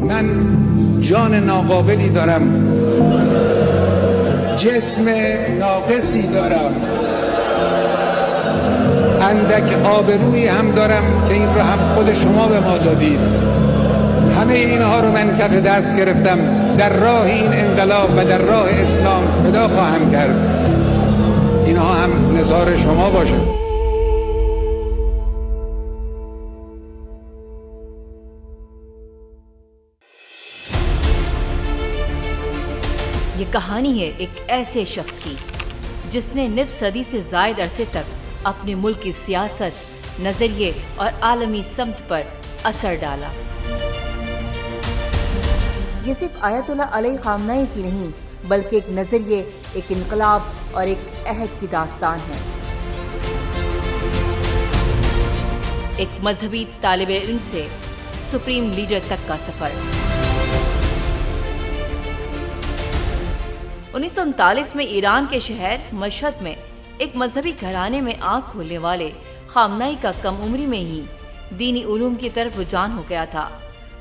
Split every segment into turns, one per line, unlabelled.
من جان ناقابلی دارم، جسم ناقصی دارم، اندک آبرویی هم دارم که این رو هم خود شما به ما دادید. همه اینها رو من کف دست گرفتم، در راه این انقلاب و در راه اسلام فدا خواهم کرد. اینها هم نثار شما باشه.
یہ کہانی ہے ایک ایسے شخص کی جس نے نصف صدی سے زائد عرصے تک اپنے ملک کی سیاست، نظریے اور عالمی سمت پر اثر ڈالا۔ یہ صرف آیت اللہ علیہ خامنہ ای کی نہیں بلکہ ایک نظریے، ایک انقلاب اور ایک عہد کی داستان ہے۔ ایک مذہبی طالب علم سے سپریم لیڈر تک کا سفر۔ 1939 میں ایران کے شہر مشہد میں ایک مذہبی گھرانے میں آنکھ کھولنے والے خامنہ ای کا کم عمری میں ہی دینی علوم کی طرف رجحان ہو گیا تھا۔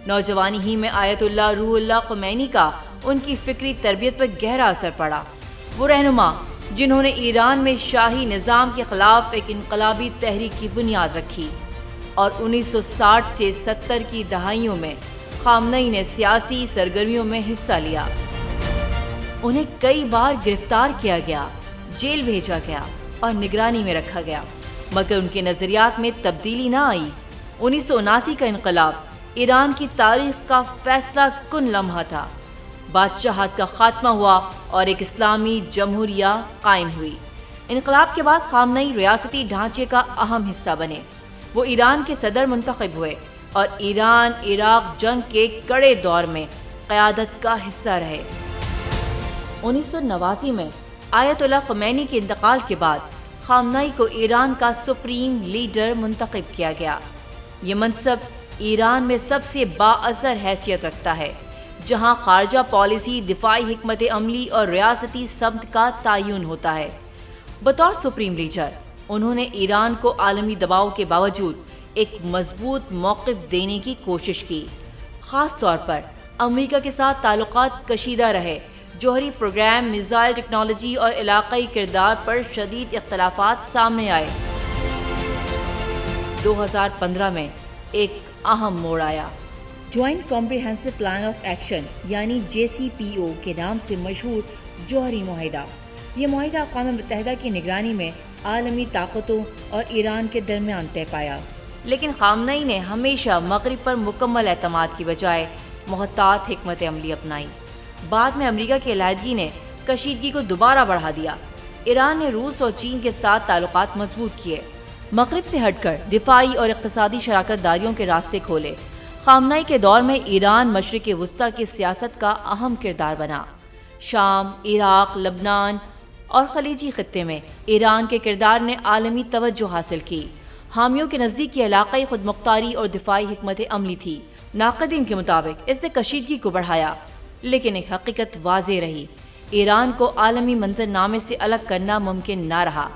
نوجوانی ہی میں آیت اللہ روح اللہ خمینی کا ان کی فکری تربیت پر گہرا اثر پڑا۔ وہ رہنما جنہوں نے ایران میں شاہی نظام کے خلاف ایک انقلابی تحریک کی بنیاد رکھی، اور 1960 سے 70 کی دہائیوں میں خامنہ ای نے سیاسی سرگرمیوں میں حصہ لیا۔ انہیں کئی بار گرفتار کیا گیا، جیل بھیجا گیا اور نگرانی میں رکھا گیا، مگر ان کے نظریات میں تبدیلی نہ آئی۔ 1979 کا انقلاب ایران کی تاریخ کا فیصلہ کن لمحہ تھا۔ بادشاہت کا خاتمہ ہوا اور ایک اسلامی جمہوریہ قائم ہوئی۔ انقلاب کے بعد خامنہ ای ریاستی ڈھانچے کا اہم حصہ بنے۔ وہ ایران کے صدر منتخب ہوئے اور ایران عراق جنگ کے کڑے دور میں قیادت کا حصہ رہے۔ 1989 میں آیت اللہ خمینی کے انتقال کے بعد خامنہ ای کو ایران کا سپریم لیڈر منتخب کیا گیا۔ یہ منصب ایران میں سب سے بااثر حیثیت رکھتا ہے، جہاں خارجہ پالیسی، دفاعی حکمت عملی اور ریاستی سمت کا تعین ہوتا ہے۔ بطور سپریم لیڈر انہوں نے ایران کو عالمی دباؤ کے باوجود ایک مضبوط موقف دینے کی کوشش کی۔ خاص طور پر امریکہ کے ساتھ تعلقات کشیدہ رہے۔ جوہری پروگرام، میزائل ٹیکنالوجی اور علاقائی کردار پر شدید اختلافات سامنے آئے۔ 2015 میں ایک اہم موڑ آیا۔ Joint comprehensive plan of action یعنی JCPO کے نام سے مشہور جوہری معاہدہ۔ یہ معاہدہ اقوام متحدہ کی نگرانی میں عالمی طاقتوں اور ایران کے درمیان طے پایا، لیکن خامنہ ای نے ہمیشہ مغرب پر مکمل اعتماد کی بجائے محتاط حکمت عملی اپنائی۔ بعد میں امریکہ کی علیحدگی نے کشیدگی کو دوبارہ بڑھا دیا۔ ایران نے روس اور چین کے ساتھ تعلقات مضبوط کیے، مغرب سے ہٹ کر دفاعی اور اقتصادی شراکت داریوں کے راستے کھولے۔ خامنہ ای کے دور میں ایران مشرق وسطیٰ کی سیاست کا اہم کردار بنا۔ شام، عراق، لبنان اور خلیجی خطے میں ایران کے کردار نے عالمی توجہ حاصل کی۔ حامیوں کے نزدیک یہ علاقائی خود مختاری اور دفاعی حکمت عملی تھی۔ ناقدین کے مطابق اس نے کشیدگی کو بڑھایا، لیکن ایک حقیقت واضح رہی: ایران کو عالمی منظر نامے سے الگ کرنا ممکن نہ رہا۔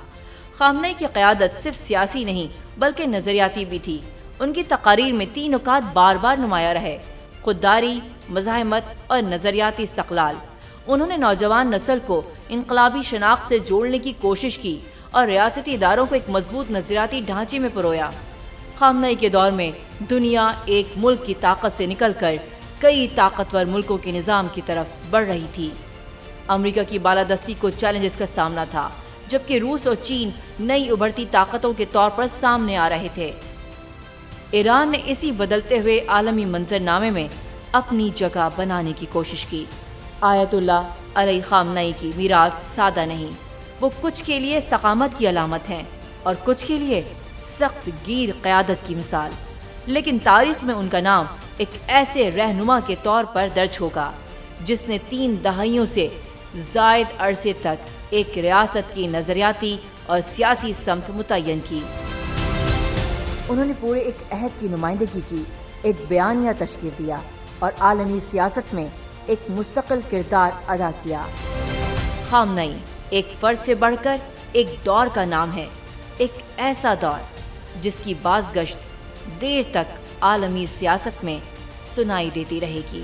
خامنہ ای کی قیادت صرف سیاسی نہیں بلکہ نظریاتی بھی تھی۔ ان کی تقاریر میں 3 نکات بار بار نمایاں رہے: خودداری، مزاحمت اور نظریاتی استقلال۔ انہوں نے نوجوان نسل کو انقلابی شناخت سے جوڑنے کی کوشش کی اور ریاستی اداروں کو ایک مضبوط نظریاتی ڈھانچے میں پرویا۔ خامنہ ای کے دور میں دنیا ایک ملک کی طاقت سے نکل کر کئی طاقتور ملکوں کے نظام کی طرف بڑھ رہی تھی۔ امریکہ کی بالادستی کو چیلنجز کا سامنا تھا، جبکہ روس اور چین نئی ابھرتی طاقتوں کے طور پر سامنے آ رہے تھے۔ ایران نے اسی بدلتے ہوئے عالمی منظر نامے میں اپنی جگہ بنانے کی کوشش کی۔ آیت اللہ علیہ خامنہ ای کی میراث سادہ نہیں، وہ کچھ کے لیے استقامت کی علامت ہیں اور کچھ کے لیے سخت گیر قیادت کی مثال، لیکن تاریخ میں ان کا نام ایک ایسے رہنما کے طور پر درج ہوگا جس نے 3 دہائیوں سے زائد عرصے تک ایک ریاست کی نظریاتی اور سیاسی سمت متعین کی۔ انہوں نے پورے ایک عہد کی نمائندگی کی، ایک بیانیہ تشکیل دیا اور عالمی سیاست میں ایک مستقل کردار ادا کیا۔ خامنہ ای ایک فرد سے بڑھ کر ایک دور کا نام ہے، ایک ایسا دور جس کی بازگشت دیر تک عالمی سیاست میں سنائی دیتی رہے گی۔